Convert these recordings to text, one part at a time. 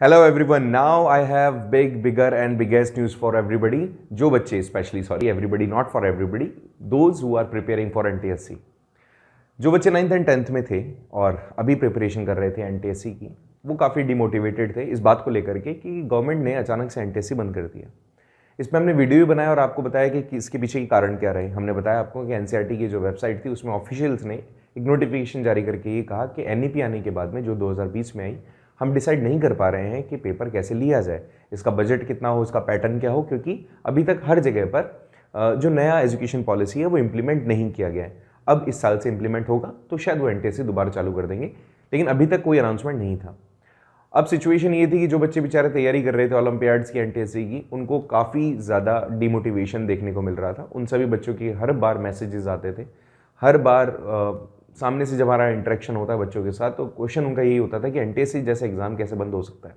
Hello everyone. Now I have bigger and biggest news for everybody. जो बच्चे especially everybody, not for everybody, those who are preparing for NTSC. जो बच्चे 9th and 10th में थे और अभी preparation कर रहे थे NTSC की, वो काफ़ी डिमोटिवेटेड थे इस बात को लेकर के कि गवर्नमेंट ने अचानक से NTSC बंद कर दिया। इस पर हमने वीडियो भी बनाया और आपको बताया कि इसके पीछे के कारण क्या रहे। हमने बताया आपको कि NCERT की जो वेबसाइट थी उसमें ऑफिशियल्स ने एक नोटिफिकेशन जारी करके ये कहा कि NEP आने के बाद में जो 2020 में आई, हम डिसाइड नहीं कर पा रहे हैं कि पेपर कैसे लिया जाए, इसका बजट कितना हो, इसका पैटर्न क्या हो, क्योंकि अभी तक हर जगह पर जो नया एजुकेशन पॉलिसी है वो इम्प्लीमेंट नहीं किया गया है। अब इस साल से इम्प्लीमेंट होगा तो शायद वो NTSC दोबारा चालू कर देंगे, लेकिन अभी तक कोई अनाउंसमेंट नहीं था। अब सिचुएशन ये थी कि जो बच्चे बेचारे तैयारी कर रहे थे ओलंपियाड्स की NTSC की, उनको काफ़ी ज़्यादा डिमोटिवेशन देखने को मिल रहा था। उन सभी बच्चों की हर बार मैसेजेस आते थे, हर बार सामने से जब हमारा इंटरेक्शन होता है बच्चों के साथ तो क्वेश्चन उनका यही होता था कि NTSC जैसा एग्जाम कैसे बंद हो सकता है।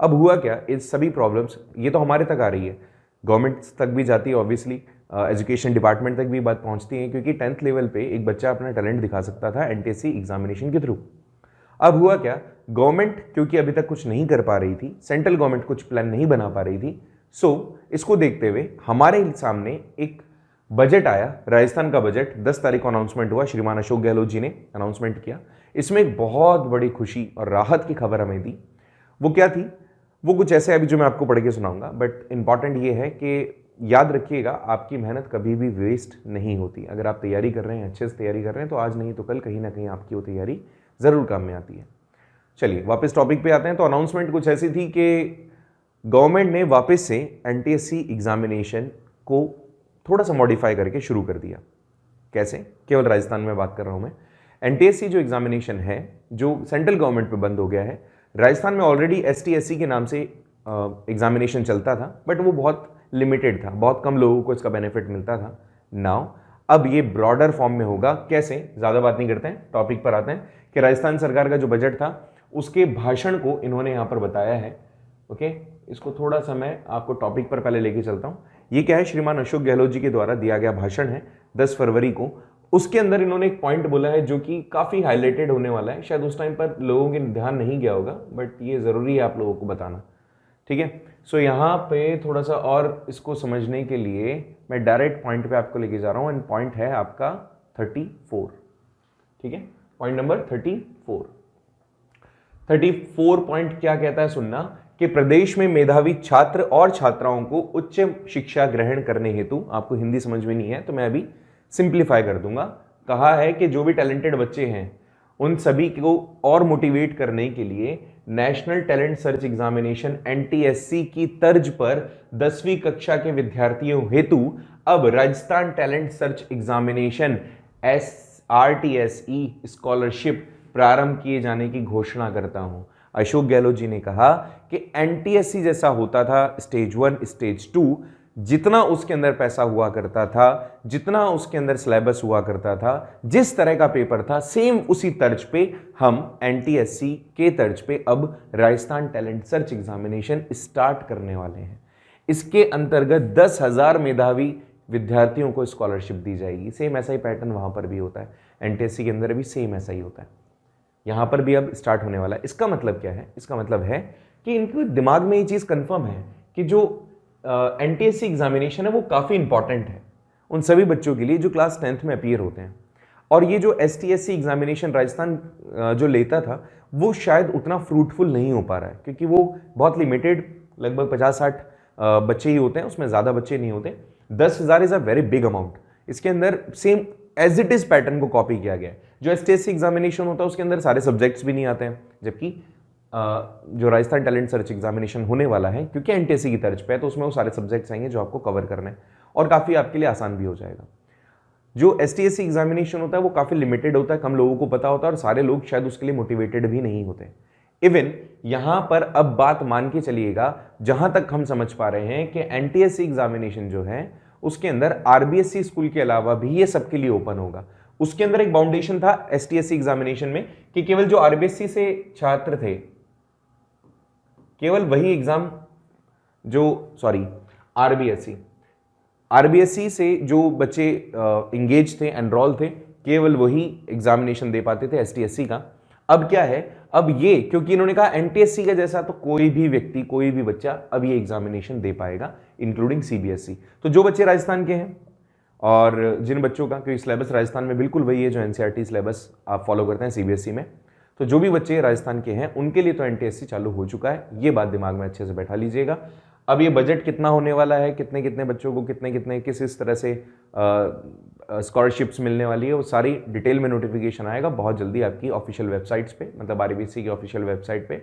अब हुआ क्या, इस सभी प्रॉब्लम्स ये तो हमारे तक आ रही है, गवर्नमेंट तक भी जाती है, ऑब्वियसली एजुकेशन डिपार्टमेंट तक भी बात पहुंचती है, क्योंकि 10th लेवल पे एक बच्चा अपना टैलेंट दिखा सकता था NTSC एग्जामिनेशन के थ्रू। अब हुआ क्या, गवर्नमेंट क्योंकि अभी तक कुछ नहीं कर पा रही थी, सेंट्रल गवर्नमेंट कुछ प्लान नहीं बना पा रही थी, सो इसको देखते हुए हमारे सामने एक बजट आया, राजस्थान का बजट 10 तारीख को अनाउंसमेंट हुआ। श्रीमान अशोक गहलोत जी ने अनाउंसमेंट किया। इसमें एक बहुत बड़ी खुशी और राहत की खबर हमें दी। वो क्या थी, वो कुछ ऐसे अभी जो मैं आपको पढ़ के सुनाऊंगा, बट इंपॉर्टेंट ये है कि याद रखिएगा आपकी मेहनत कभी भी वेस्ट नहीं होती। अगर आप तैयारी कर रहे हैं, अच्छे से तैयारी कर रहे हैं, तो आज नहीं तो कल कहीं ना कहीं आपकी वो तैयारी ज़रूर काम में आती है। चलिए वापस टॉपिक पे आते हैं। तो अनाउंसमेंट कुछ ऐसी थी कि गवर्नमेंट ने वापस से NTSC एग्जामिनेशन को थोड़ा सा मॉडिफाई करके शुरू कर दिया। कैसे, केवल राजस्थान में बात कर रहा हूं मैं। NTSC जो एग्जामिनेशन है, जो सेंट्रल गवर्नमेंट पे बंद हो गया है, राजस्थान में ऑलरेडी ST/SC के नाम से एग्जामिनेशन चलता था, बट वो बहुत लिमिटेड था, बहुत कम लोगों को इसका बेनिफिट मिलता था। नाउ अब ये ब्रॉडर फॉर्म में होगा। कैसे, ज़्यादा बात नहीं करते हैं, टॉपिक पर आते हैं कि राजस्थान सरकार का जो बजट था उसके भाषण को इन्होंने यहाँ पर बताया है। ओके, इसको थोड़ा सा मैं आपको टॉपिक पर पहले लेके चलता हूँ। ये क्या है, श्रीमान अशोक गहलोत जी के द्वारा दिया गया भाषण है 10 फरवरी को। उसके अंदर इन्होंने एक पॉइंट बोला है जो कि काफ़ी हाईलाइटेड होने वाला है। शायद उस टाइम पर लोगों के ध्यान नहीं गया होगा, बट ये ज़रूरी है आप लोगों को बताना, ठीक है। सो यहाँ पे थोड़ा सा और इसको समझने के लिए मैं डायरेक्ट पॉइंट पे आपको लेके जा रहा हूँ, एंड पॉइंट है आपका 34, ठीक है। पॉइंट नंबर 34 पॉइंट क्या कहता है सुनना, कि प्रदेश में मेधावी छात्र और छात्राओं को उच्च शिक्षा ग्रहण करने हेतु, आपको हिंदी समझ में नहीं है तो मैं अभी सिंप्लीफाई कर दूंगा। कहा है कि जो भी टैलेंटेड बच्चे हैं उन सभी को और मोटिवेट करने के लिए national talent search examination NTSC की तर्ज पर 10वीं कक्षा के विद्यार्थियों हेतु अब Rajasthan talent search examination SRTSE scholarship प्रारंभ किए जाने की घोषणा करता हूं। अशोक गहलोत जी ने कहा कि NTSC जैसा होता था स्टेज 1, स्टेज 2, जितना उसके अंदर पैसा हुआ करता था, जितना उसके अंदर सिलेबस हुआ करता था, जिस तरह का पेपर था, सेम उसी तर्ज पे हम NTSC के तर्ज पे अब Rajasthan talent search examination start करने वाले हैं। इसके अंतर्गत 10,000 मेधावी विद्यार्थियों को स्कॉलरशिप दी जाएगी। सेम ऐसा ही पैटर्न वहां पर भी होता है, NTSC के अंदर भी सेम ऐसा ही होता है, यहां पर भी अब स्टार्ट होने वाला है। इसका मतलब क्या है, इसका मतलब है कि इनके दिमाग में ये चीज कंफर्म है कि जो NTSC एग्जामिनेशन है वो काफी इंपॉर्टेंट है उन सभी बच्चों के लिए जो क्लास 10th में अपीयर होते हैं। और ये जो STSC एग्जामिनेशन राजस्थान जो लेता था वो शायद उतना फ्रूटफुल नहीं हो पा रहा है, क्योंकि वो बहुत लिमिटेड, लगभग 50-60 बच्चे ही होते हैं, उसमें ज्यादा बच्चे नहीं होते। 10,000 is a very big amount. इसके अंदर same as it is pattern को कॉपी किया गया है। जो STSC एग्जामिनेशन होता है उसके अंदर सारे सब्जेक्ट्स भी नहीं आते हैं, जबकि जो राजस्थान टैलेंट सर्च एग्जामिनेशन होने वाला है, क्योंकि NTSC की तर्ज पे है, तो उसमें वो सारे सब्जेक्ट्स आएंगे जो आपको कवर करने हैं, और काफ़ी आपके लिए आसान भी हो जाएगा। जो STSC एग्जामिनेशन होता है वो काफ़ी लिमिटेड होता है, कम लोगों को पता होता है, और सारे लोग शायद उसके लिए मोटिवेटेड भी नहीं होते। इवन यहां पर अब बात मान के चलिएगा, जहां तक हम समझ पा रहे हैं कि NTSC एग्जामिनेशन जो है उसके अंदर RBSC स्कूल के अलावा भी ये सबके लिए ओपन होगा। उसके अंदर एक बाउंडेशन था STSC एग्जामिनेशन में कि केवल जो RBSC से छात्र थे, केवल वही एग्जाम जो RBSC से जो बच्चे इंगेज थे, एनरोल थे, केवल वही एग्जामिनेशन दे पाते थे STSC का। अब क्या है, अब ये क्योंकि इन्होंने कहा एनटीएससी का जैसा तो कोई भी व्यक्ति, कोई भी बच्चा अब ये एग्जामिनेशन दे पाएगा, इंक्लूडिंग सीबीएसई। तो जो बच्चे राजस्थान के हैं और जिन बच्चों का, क्योंकि सिलेबस राजस्थान में बिल्कुल वही है जो एनसीईआरटी सिलेबस आप फॉलो करते हैं सीबीएसई में, तो जो भी बच्चे राजस्थान के हैं उनके लिए तो एनटीएससी चालू हो चुका है, ये बात दिमाग में अच्छे से बैठा लीजिएगा। अब ये बजट कितना होने वाला है, कितने कितने बच्चों को कितने कितने किस तरह से स्कॉलरशिप्स मिलने वाली है, वो सारी डिटेल में नोटिफिकेशन आएगा बहुत जल्दी आपकी ऑफिशियल वेबसाइट्स पे, मतलब आरबीसी की ऑफिशियल वेबसाइट पे।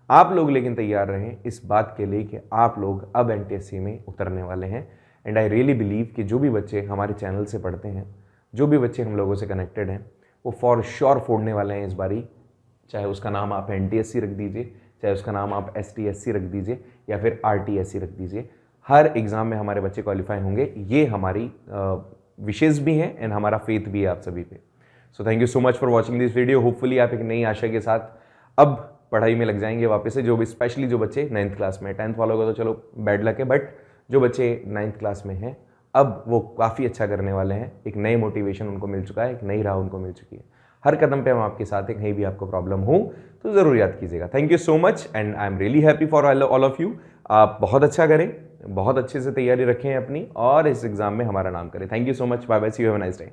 आप लोग लेकिन तैयार रहें इस बात के लिए कि आप लोग अब एनटीएससी में उतरने वाले हैं। एंड आई रियली बिलीव कि जो भी बच्चे हमारे चैनल से पढ़ते हैं, जो भी बच्चे हम लोगों से कनेक्टेड हैं, वो फॉर श्योर फोड़ने वाले हैं इस बारी। चाहे उसका नाम आप एनटीएससी रख दीजिए, चाहे उसका नाम आप एसटीएससी रख दीजिए या फिर आरटीएससी रख दीजिए, हर एग्जाम में हमारे बच्चे क्वालिफाई होंगे। ये हमारी विशेष भी हैं एंड हमारा फेथ भी है आप सभी पे। So thank you so much for watching this video. Hopefully आप एक नई आशा के साथ अब पढ़ाई में लग जाएंगे वापस से, जो भी स्पेशली जो बच्चे 9th क्लास में, 10th वालों का तो चलो बैड लक है, बट जो बच्चे 9th क्लास में हैं अब वो काफ़ी अच्छा करने वाले हैं। एक नई मोटिवेशन उनको मिल चुका है, एक नई राह उनको मिल चुकी है। हर कदम पे हम आपके साथ हैं, कहीं भी आपको प्रॉब्लम हो तो ज़रूर याद कीजिएगा। Thank you so much and I am really happy for all of you. आप बहुत अच्छा करें, बहुत अच्छे से तैयारी रखें अपनी और इस एग्ज़ाम में हमारा नाम करें। Thank you so much, bye bye, see you, have a nice day.